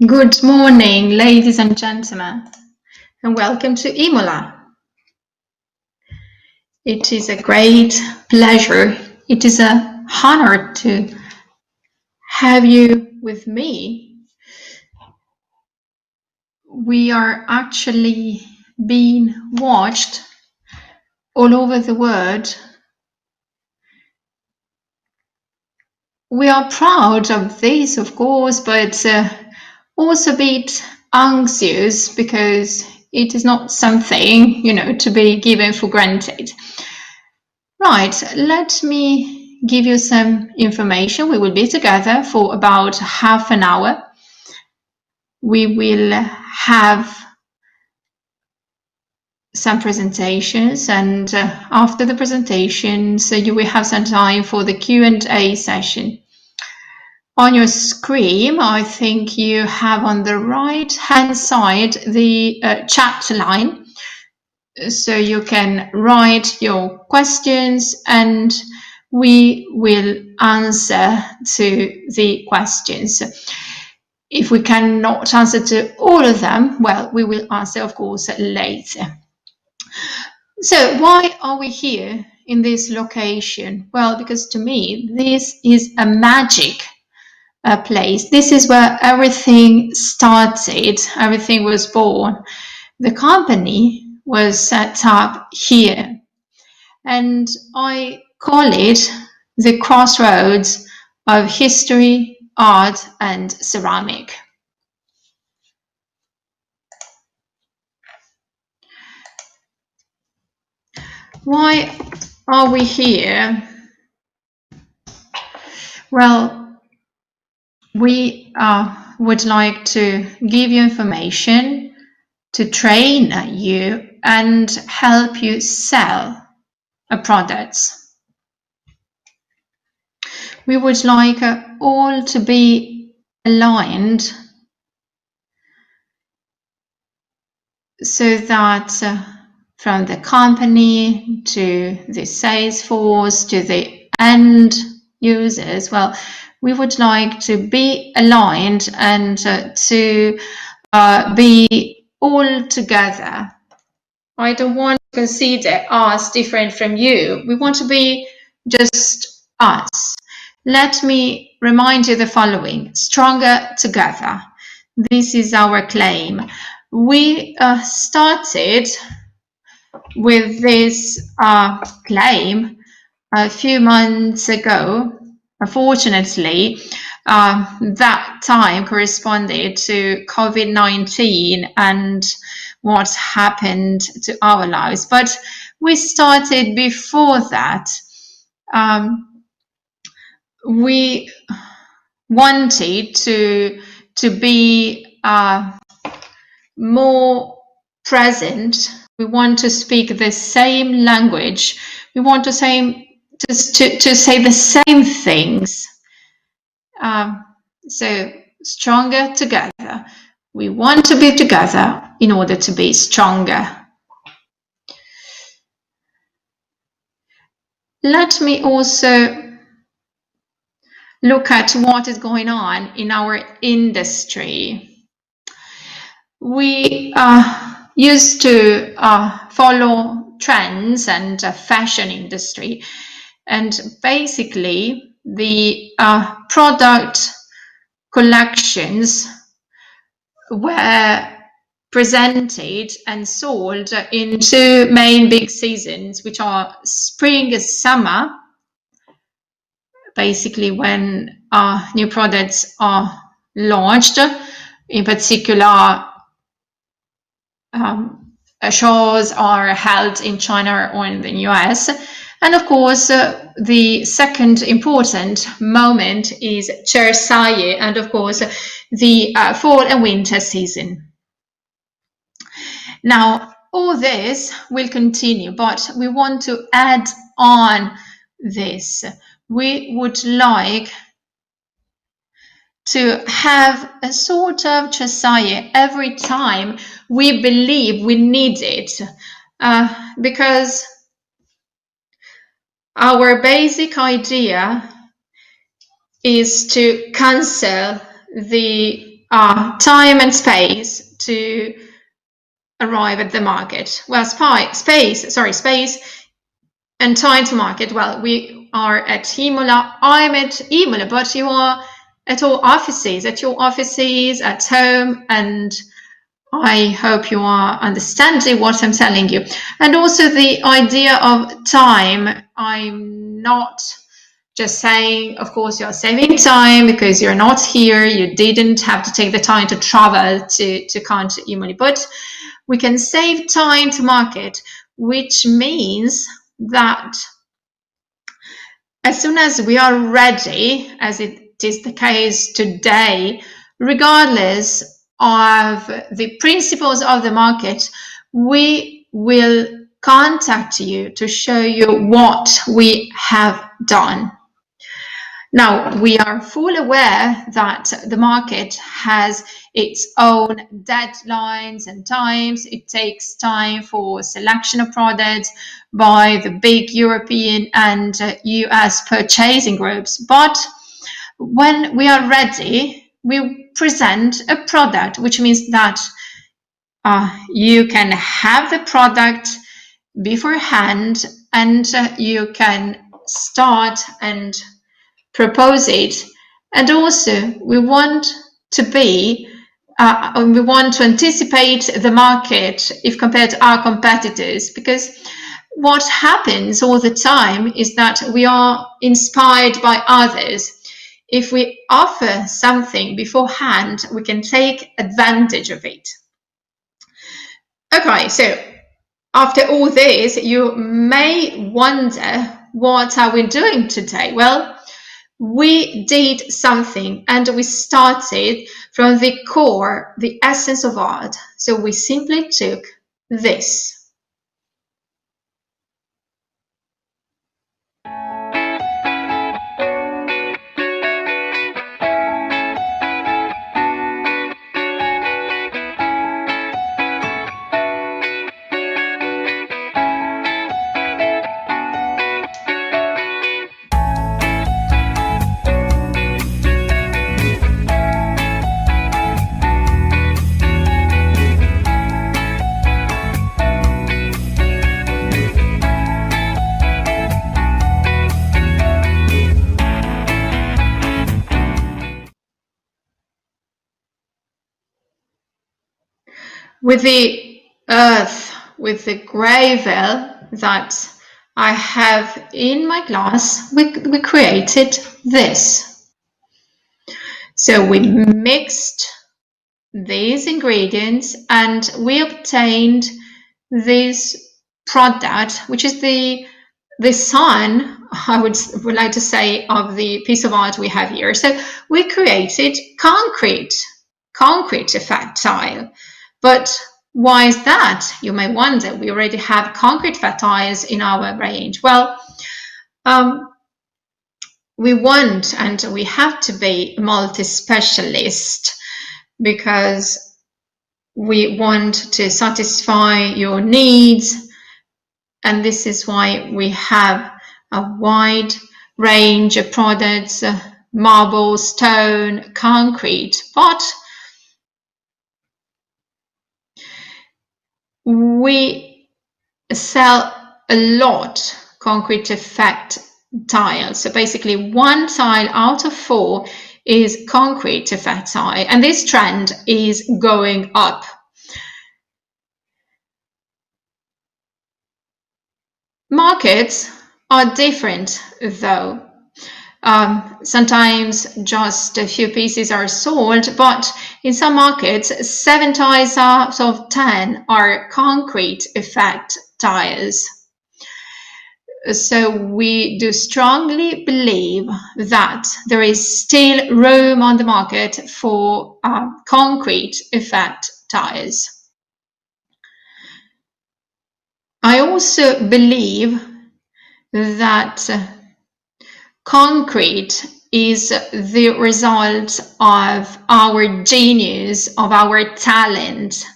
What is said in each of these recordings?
Good morning, ladies and gentlemen, and welcome to Imola. It is a great pleasure. It is an honor to have you with me. We are actually being watched all over the world. We are proud of this, of course, but also a bit anxious because it is not something, to be given for granted. Right, let me give you some information. We will be together for about half an hour. We will have some presentations, and after the presentations, you will have some time for the Q&A session. On your screen, I think you have on the right-hand side the chat line. So you can write your questions and we will answer to the questions. If we cannot answer to all of them, well, we will answer, of course, later. So why are we here in this location? Well, because to me, this is a magic place. This is where everything started, everything was born. The company was set up here, and I call it the crossroads of history, art, and ceramic. Why are we here? Well, we would like to give you information, to train you, and help you sell a product. We would like all to be aligned so that from the company to the sales force to the end users, well, we would like to be aligned and to be all together. I don't want to consider us different from you. We want to be just us. Let me remind you the following: stronger together. This is our claim. We started with this claim a few months ago. Unfortunately, that time corresponded to COVID-19 and what happened to our lives. But we started before that. We wanted to be more present. We want to speak the same language. We want to say the same things. So stronger together. We want to be together in order to be stronger. Let me also look at what is going on in our industry. We used to follow trends and fashion industry, and basically the product collections were presented and sold in two main big seasons, which are spring and summer, basically when new products are launched. In particular, shows are held in China or in the US. And of course, the second important moment is Chersaye, and of course, the fall and winter season. Now, all this will continue, but we want to add on this. We would like to have a sort of Chersaye every time we believe we need it, because our basic idea is to cancel the time and space to arrive at the market. Well, space and time to market. Well, we are at Imola. I'm at Imola, but you are at your offices, at home, and I hope you are understanding what I'm telling you. And also the idea of time, I'm not just saying, of course, you're saving time because you're not here. You didn't have to take the time to travel to come to Imola, but we can save time to market, which means that as soon as we are ready, as it is the case today, regardless of the principles of the market, we will contact you to show you what we have done. Now, we are fully aware that the market has its own deadlines and times. It takes time for selection of products by the big European and US purchasing groups. But when we are ready, we present a product, which means that you can have the product beforehand and you can start and propose it. And also, we want to anticipate the market if compared to our competitors, because what happens all the time is that we are inspired by others. If we offer something beforehand, we can take advantage of it. Okay, so after all this, you may wonder, what are we doing today? Well, we did something and we started from the core, the essence of art. So we simply took this. With the earth, with the gravel that I have in my glass, we created this. So we mixed these ingredients and we obtained this product, which is the son, I would like to say, of the piece of art we have here. So we created concrete effect tile. But why is that? You may wonder. We already have concrete tiles in our range. Well, we want and we have to be multi-specialist because we want to satisfy your needs, and this is why we have a wide range of products, marble, stone, concrete, but we sell a lot concrete effect tiles. So basically 1 tile out of 4 is concrete effect tile, and this trend is going up. Markets are different though. Sometimes just a few pieces are sold, but in some markets 7 tiles out of 10 are concrete effect tiles. So we do strongly believe that there is still room on the market for concrete effect tiles. I also believe that concrete is the result of our genius, of our talent.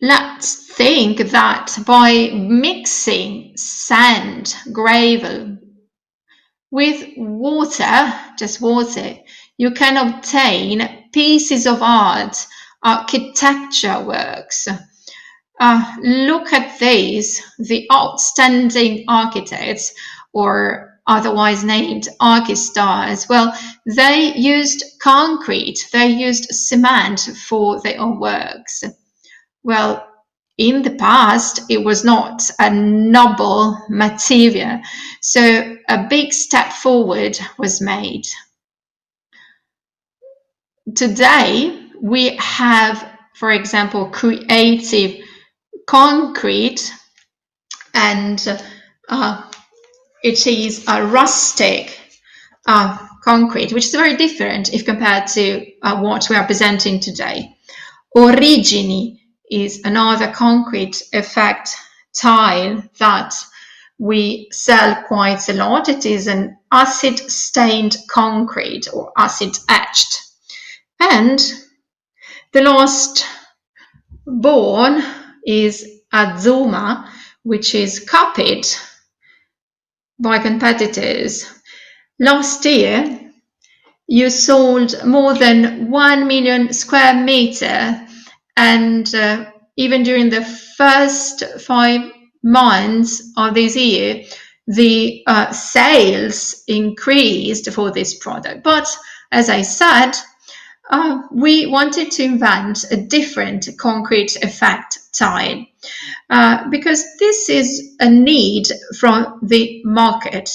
Let's think that by mixing sand, gravel with water, just water, you can obtain pieces of art, architecture works. Look at these, the outstanding architects, or otherwise named archistars. Well, they used concrete, they used cement for their works. Well, in the past, it was not a noble material, so a big step forward was made. Today, we have, for example, creative concrete, and it is a rustic concrete, which is very different if compared to what we are presenting today. Origini is another concrete effect tile that we sell quite a lot. It is an acid stained concrete or acid etched. And the last born is Azuma, which is copied by competitors. Last year, you sold more than 1 million square meter, and even during the first 5 months of this year, the sales increased for this product. But as I said, we wanted to invent a different concrete effect tile because this is a need from the market.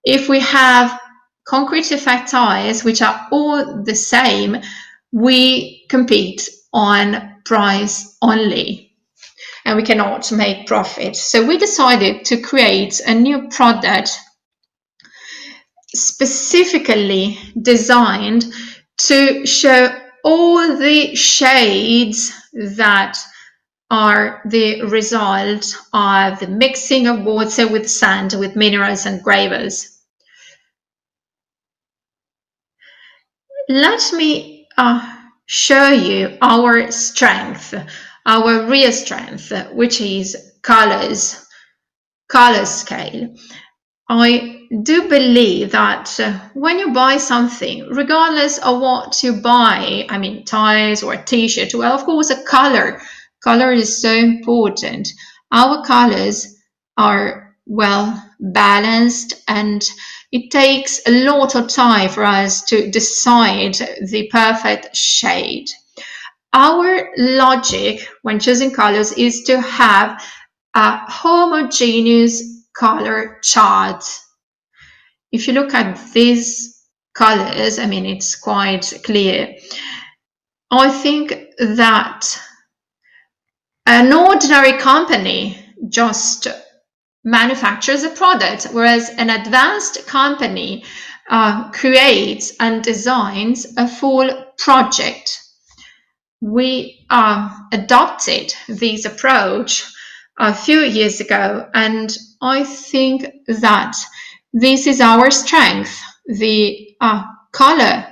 If we have concrete effect tiles which are all the same, we compete on price only and we cannot make profit. So we decided to create a new product specifically designed to show all the shades that are the result of the mixing of water with sand, with minerals and gravels. Let me show you our strength, our real strength, which is color scale. I do believe that when you buy something, regardless of what you buy, I mean ties or a t-shirt, well, of course, a color is so important. Our colors are well balanced, and it takes a lot of time for us to decide the perfect shade. Our logic when choosing colors is to have a homogeneous color chart. If you look at these colors, I mean, it's quite clear. I think that an ordinary company just manufactures a product, whereas an advanced company creates and designs a full project. We adopted this approach a few years ago, and I think that this is our strength. The color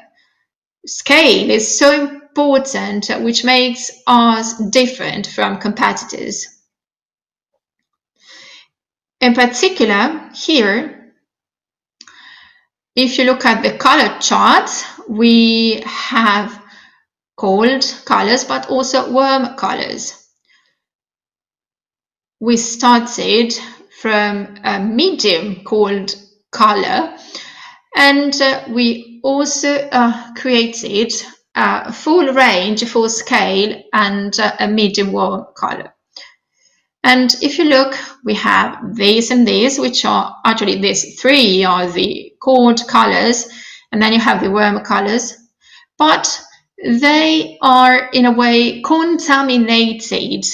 scale is so important, which makes us different from competitors. In particular, here, if you look at the color chart, we have cold colors, but also warm colors. We started from a medium cold color, and we also created a full range, full scale, and a medium warm color. And if you look, we have these and these, which are actually these three are the cold colors, and then you have the warm colors, but they are in a way contaminated,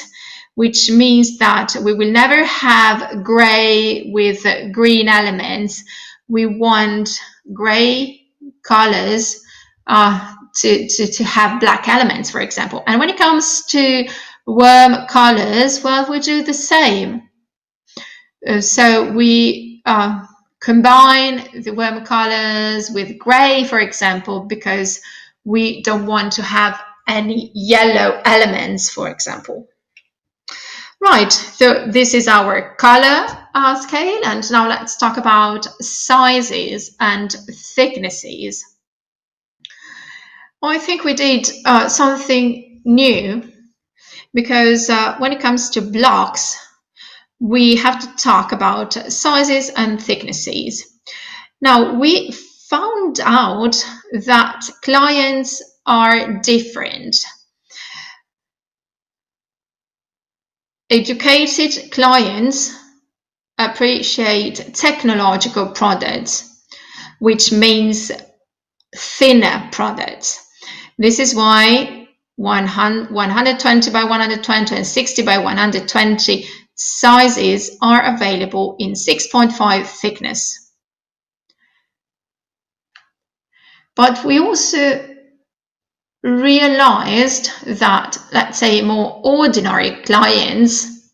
which means that we will never have gray with green elements. We want gray colors to have black elements, for example. And when it comes to warm colors, well, we do the same. So we combine the warm colors with gray, for example, because we don't want to have any yellow elements, for example. Right, so this is our color scale, and now let's talk about sizes and thicknesses. I think we did something new because when it comes to blocks, we have to talk about sizes and thicknesses. Now, we found out that clients are different. Educated clients appreciate technological products, which means thinner products. This is why 120 by 120 and 60 by 120 sizes are available in 6.5 thickness. But we also realized that, let's say, more ordinary clients,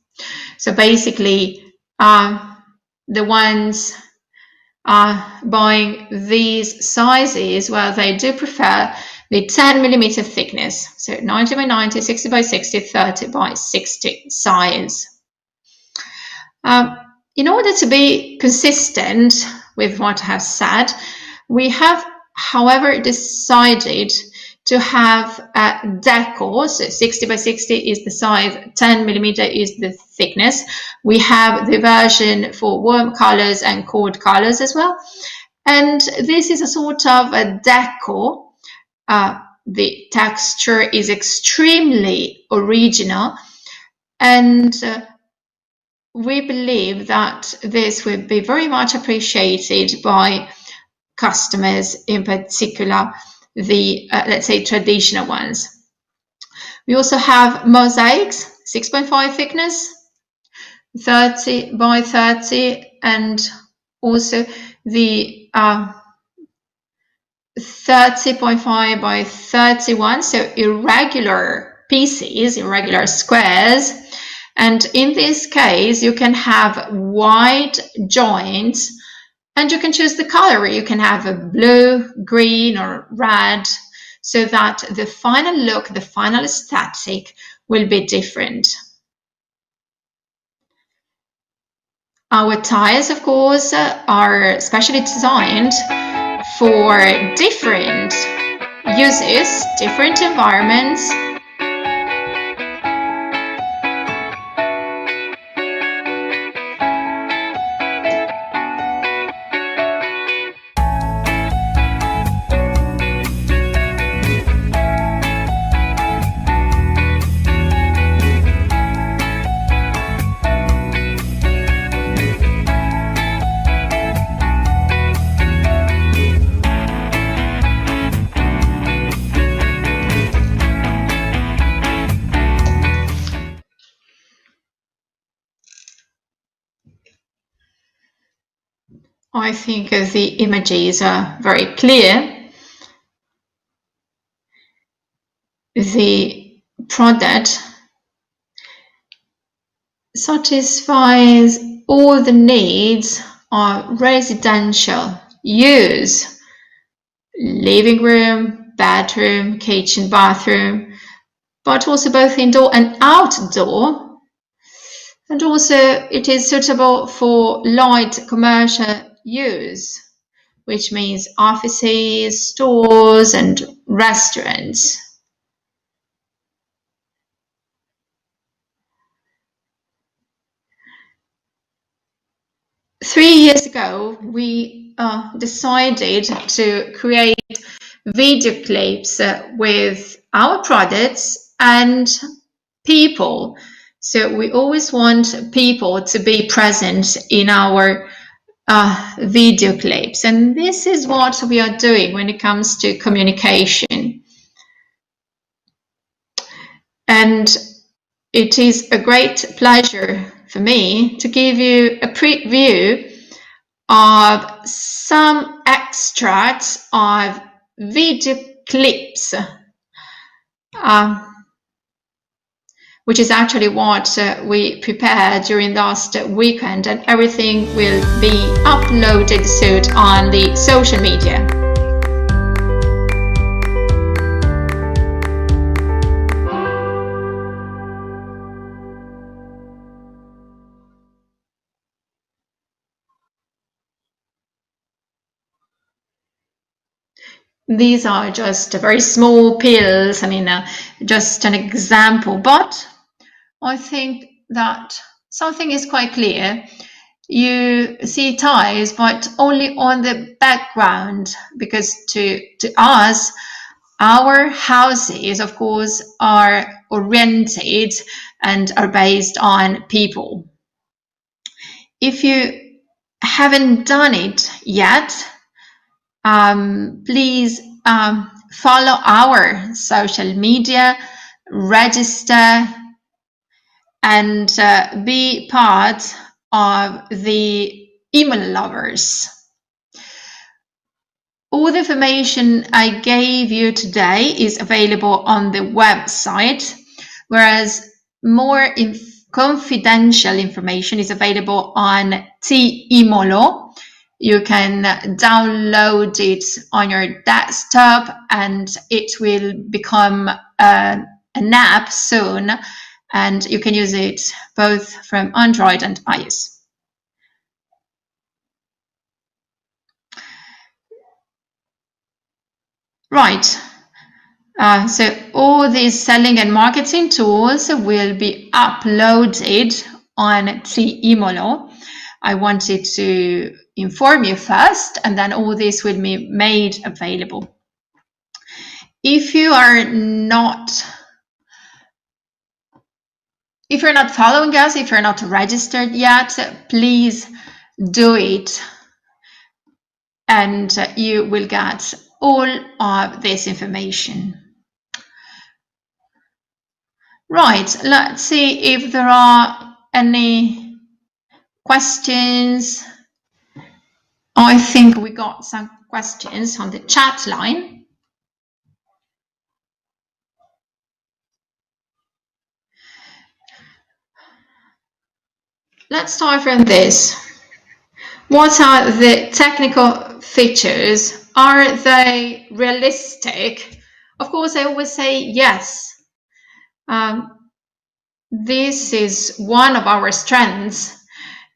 so basically the ones buying these sizes, well, they do prefer the 10 millimeter thickness, so 90 by 90, 60 by 60, 30 by 60 size. In order to be consistent with what I have said, we have, however, decided to have a decor. So 60 by 60 is the size, 10 millimeter is the thickness. We have the version for warm colors and cold colors as well. And this is a sort of a decor. The texture is extremely original, and we believe that this will be very much appreciated by customers, in particular the, let's say, traditional ones. We also have mosaics, 6.5 thickness, 30 by 30, and also the 30.5 by 31, so irregular pieces, irregular squares. And in this case, you can have wide joints, and you can choose the color. You can have a blue, green, or red, so that the final look, the final aesthetic will be different. Our tires, of course, are specially designed for different uses, different environments. I think the images are very clear. The product satisfies all the needs of residential use: living room, bedroom, kitchen, bathroom, but also both indoor and outdoor. And also it is suitable for light commercial use, which means offices, stores, and restaurants. Three years ago, we decided to create video clips with our products and people. So we always want people to be present in our video clips. And this is what we are doing when it comes to communication. And it is a great pleasure for me to give you a preview of some extracts of video clips, which is actually what we prepared during last weekend, and everything will be uploaded soon on the social media. These are just very small pills. I mean, just an example. But I think that something is quite clear. You see ties, but only on the background, because to us, our houses, of course, are oriented and are based on people. If you haven't done it yet, please follow our social media, register, and be part of the Imola lovers. All the information I gave you today is available on the website, whereas more confidential information is available on Imola. You can download it on your desktop and it will become an app soon, and you can use it both from Android and iOS. Right. So all these selling and marketing tools will be uploaded on Imola. I wanted to inform you first, and then all this will be made available. If you're not following us, if you're not registered yet, please do it, and you will get all of this information. Right, let's see if there are any questions. I think we got some questions on the chat line. Let's start from this. What are the technical features? Are they realistic? Of course, I always say yes. This is one of our strengths,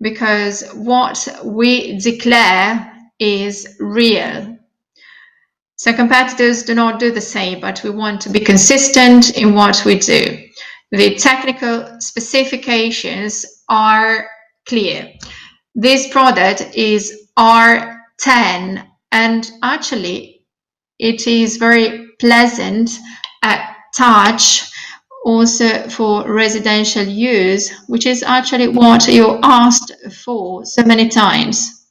because what we declare is real. So competitors do not do the same, but we want to be consistent in what we do. The technical specifications are clear. This product is R10, and actually it is very pleasant at touch, also for residential use, which is actually what you asked for so many times.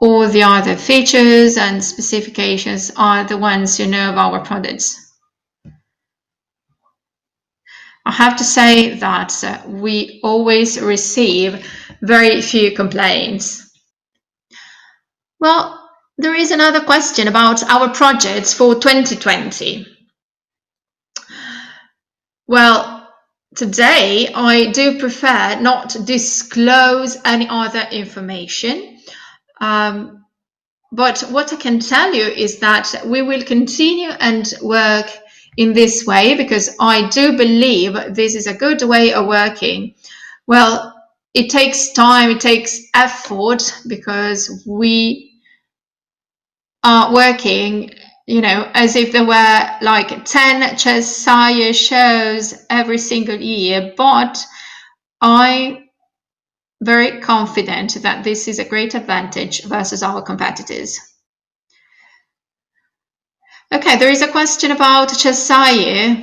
All the other features and specifications are the ones you know of our products. I have to say that we always receive very few complaints. Well, there is another question about our projects for 2020. Well, today I do prefer not to disclose any other information. But what I can tell you is that we will continue and work in this way, because I do believe this is a good way of working. Well, it takes time, it takes effort, because we are working, as if there were like 10 Cheshire shows every single year. But I'm very confident that this is a great advantage versus our competitors. Okay, there is a question about Cheshire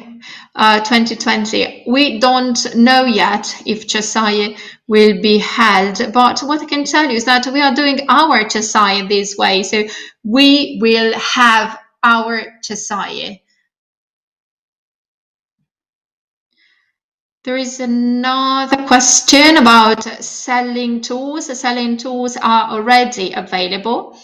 2020. We don't know yet if Cheshire will be held, but what I can tell you is that we are doing our Cheshire this way. So we will have our Cheshire. There is another question about selling tools. Selling tools are already available,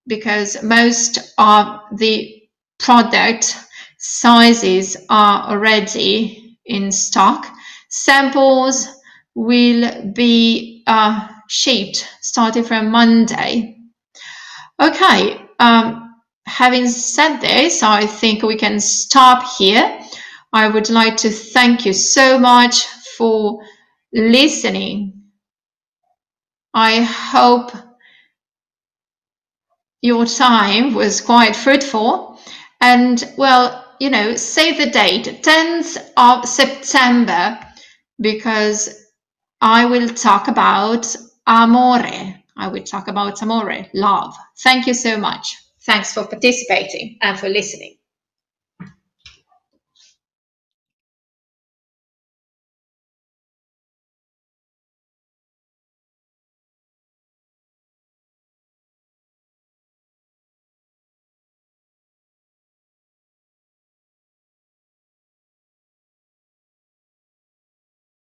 because most of the product sizes are already in stock. Samples will be shipped starting from Monday. Okay, having said this, I think we can stop here. I would like to thank you so much for listening. I hope your time was quite fruitful. And well, save the date, 10th of September, because I will talk about amore. I will talk about amore, love. Thank you so much. Thanks for participating and for listening.